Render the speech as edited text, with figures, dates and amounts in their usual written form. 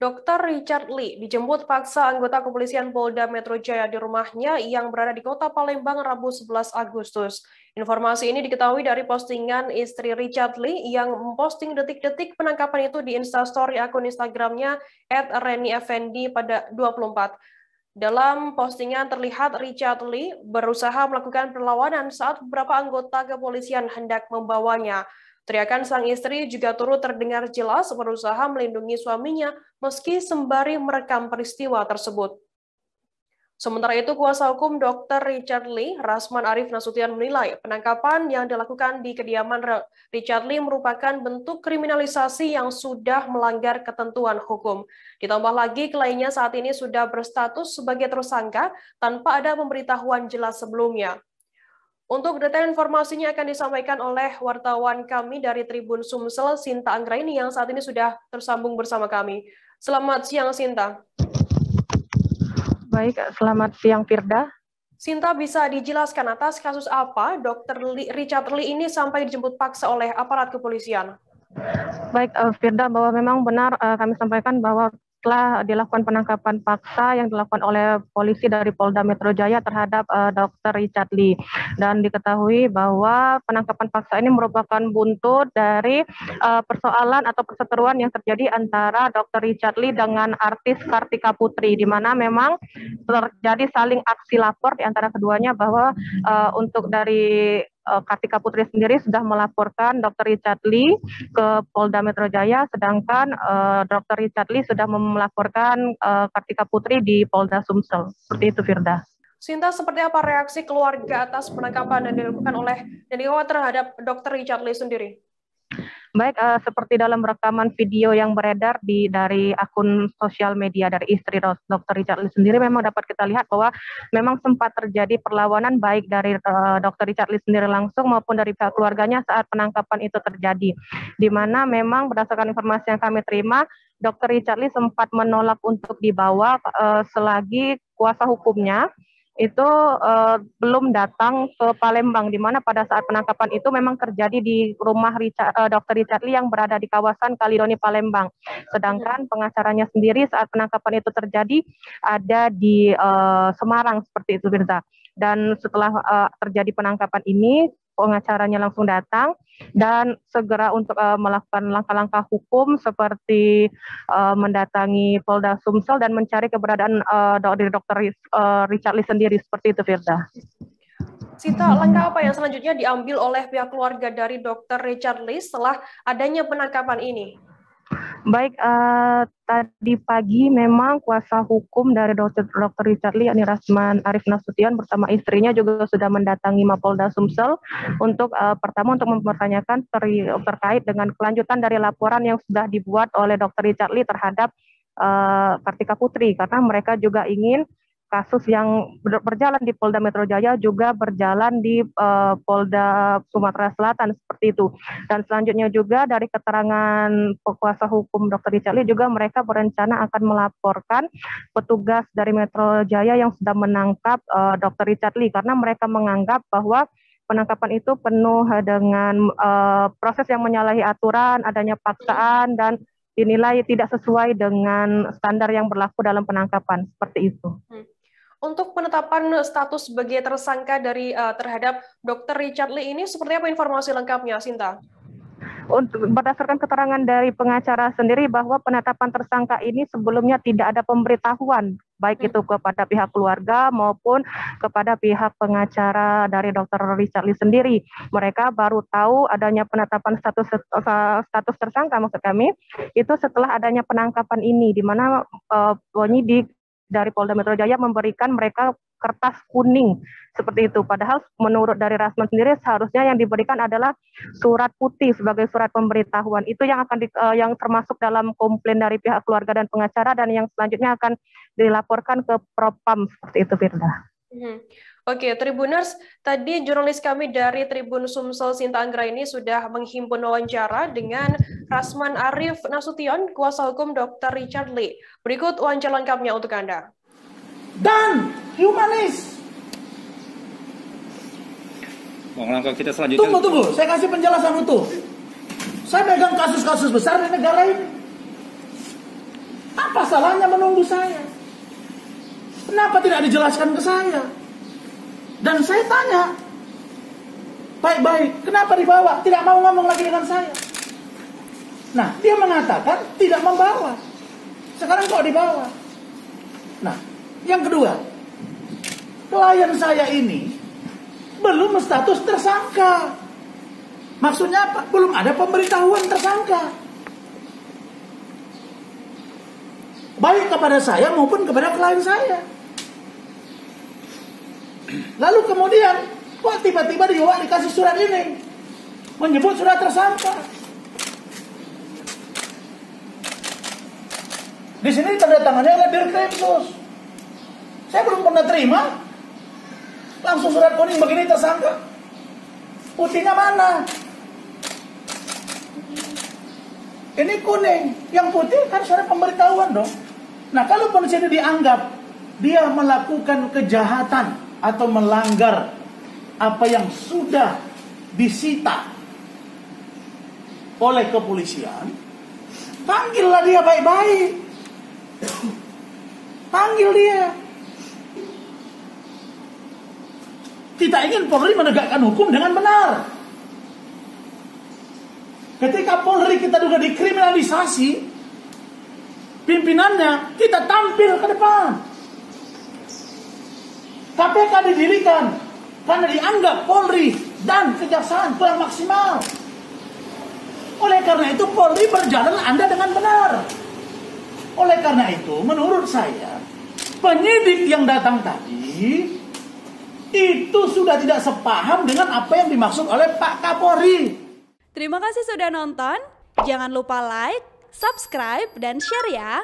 Dr. Richard Lee dijemput paksa anggota kepolisian Polda Metro Jaya di rumahnya yang berada di Kota Palembang Rabu 11 Agustus. Informasi ini diketahui dari postingan istri Richard Lee yang memposting detik-detik penangkapan itu di Instastory akun Instagramnya @reni_effendi pada 24. Dalam postingan terlihat Richard Lee berusaha melakukan perlawanan saat beberapa anggota kepolisian hendak membawanya. Teriakan sang istri juga turut terdengar jelas berusaha melindungi suaminya meski sembari merekam peristiwa tersebut. Sementara itu, kuasa hukum Dr. Richard Lee, Rasman Arif Nasution menilai penangkapan yang dilakukan di kediaman Richard Lee merupakan bentuk kriminalisasi yang sudah melanggar ketentuan hukum. Ditambah lagi, kliennya saat ini sudah berstatus sebagai tersangka tanpa ada pemberitahuan jelas sebelumnya. Untuk detail informasinya akan disampaikan oleh wartawan kami dari Tribun Sumsel, Sinta Anggraini, yang saat ini sudah tersambung bersama kami. Selamat siang, Sinta. Baik, selamat siang, Firda. Sinta, bisa dijelaskan atas kasus apa Dr. Richard Lee ini sampai dijemput paksa oleh aparat kepolisian? Baik, Firda, bahwa memang benar kami sampaikan bahwa setelah dilakukan penangkapan paksa yang dilakukan oleh polisi dari Polda Metro Jaya terhadap Dr. Richard Lee. Dan diketahui bahwa penangkapan paksa ini merupakan buntut dari persoalan atau perseteruan yang terjadi antara Dr. Richard Lee dengan artis Kartika Putri, di mana memang terjadi saling aksi lapor di antara keduanya bahwa untuk dari Kartika Putri sendiri sudah melaporkan Dr. Richard Lee ke Polda Metro Jaya, sedangkan Dr. Richard Lee sudah melaporkan Kartika Putri di Polda Sumsel. Seperti itu, Firda. Sinta, seperti apa reaksi keluarga atas penangkapan yang dilakukan oleh terhadap Dr. Richard Lee sendiri? Baik, seperti dalam rekaman video yang beredar dari akun sosial media dari istri Dr. Richard Lee sendiri, memang dapat kita lihat bahwa memang sempat terjadi perlawanan baik dari Dr. Richard Lee sendiri langsung maupun dari pihak keluarganya saat penangkapan itu terjadi. Di mana memang berdasarkan informasi yang kami terima, Dr. Richard Lee sempat menolak untuk dibawa selagi kuasa hukumnya itu belum datang ke Palembang, di mana pada saat penangkapan itu memang terjadi di rumah Dr. Richard Lee yang berada di kawasan Kalidoni, Palembang. Sedangkan pengacaranya sendiri saat penangkapan itu terjadi ada di Semarang, seperti itu, Firza. Dan setelah terjadi penangkapan ini, pengacaranya langsung datang dan segera untuk melakukan langkah-langkah hukum seperti mendatangi Polda Sumsel dan mencari keberadaan dari Dr. Richard Lee sendiri, seperti itu, Firda. Sita, langkah apa yang selanjutnya diambil oleh pihak keluarga dari Dr. Richard Lee setelah adanya penangkapan ini? Baik, tadi pagi memang kuasa hukum dari Dr. Richard Lee, yakni Rasman Arif Nasution, bersama istrinya juga sudah mendatangi Mapolda Sumsel untuk pertama untuk mempertanyakan terkait dengan kelanjutan dari laporan yang sudah dibuat oleh Dr. Richard Lee terhadap Kartika Putri, karena mereka juga ingin kasus yang berjalan di Polda Metro Jaya juga berjalan di Polda Sumatera Selatan, seperti itu. Dan selanjutnya juga dari keterangan kuasa hukum Dr. Richard Lee juga mereka berencana akan melaporkan petugas dari Metro Jaya yang sudah menangkap Dr. Richard Lee, karena mereka menganggap bahwa penangkapan itu penuh dengan proses yang menyalahi aturan, adanya paksaan, dan dinilai tidak sesuai dengan standar yang berlaku dalam penangkapan, seperti itu. Untuk penetapan status sebagai tersangka terhadap Dr. Richard Lee ini, seperti apa informasi lengkapnya, Sinta? Untuk berdasarkan keterangan dari pengacara sendiri bahwa penetapan tersangka ini sebelumnya tidak ada pemberitahuan, baik itu kepada pihak keluarga maupun kepada pihak pengacara dari Dr. Richard Lee sendiri. Mereka baru tahu adanya penetapan status tersangka, maksud kami, itu setelah adanya penangkapan ini, di mana penyidik dari Polda Metro Jaya memberikan mereka kertas kuning seperti itu. Padahal menurut dari Rasman sendiri seharusnya yang diberikan adalah surat putih sebagai surat pemberitahuan. Itu yang akan yang termasuk dalam komplain dari pihak keluarga dan pengacara, dan yang selanjutnya akan dilaporkan ke Propam, seperti itu, Firda. Oke, Tribuners, tadi jurnalis kami dari Tribun Sumsel, Sinta Anggraini, sudah menghimpun wawancara dengan Rasman Arif Nasution, kuasa hukum Dr. Richard Lee. Berikut wawancara lengkapnya untuk Anda. Dan humanis. Langkah kita selanjutnya. Tunggu. Saya kasih penjelasan utuh. Saya pegang kasus-kasus besar di negara ini. Apa salahnya menunggu saya? Kenapa tidak dijelaskan ke saya? Dan saya tanya, baik-baik, kenapa dibawa? Tidak mau ngomong lagi dengan saya. Nah, dia mengatakan tidak membawa. Sekarang kok dibawa? Nah, yang kedua, klien saya ini belum status tersangka. Maksudnya apa? Belum ada pemberitahuan tersangka. Baik kepada saya maupun kepada klien saya. Lalu kemudian, kok tiba-tiba dikasih surat ini? Menyebut surat tersangka. Di sini tanda tangannya oleh Dirkrimsus. Saya belum pernah terima. Langsung surat kuning begini tersangka. Putihnya mana? Ini kuning. Yang putih harus ada pemberitahuan dong. Nah, kalau polisi ini dianggap dia melakukan kejahatan atau melanggar apa yang sudah disita oleh kepolisian, panggillah dia baik-baik. Panggil dia. Kita ingin Polri menegakkan hukum dengan benar. Ketika Polri kita juga dikriminalisasi, pimpinannya kita tampil ke depan. KPK didirikan karena dianggap Polri dan Kejaksaan kurang maksimal. Oleh karena itu Polri berjalan Anda dengan benar. Oleh karena itu menurut saya penyidik yang datang tadi itu sudah tidak sepaham dengan apa yang dimaksud oleh Pak Kapolri. Terima kasih sudah nonton. Jangan lupa like, subscribe, dan share ya.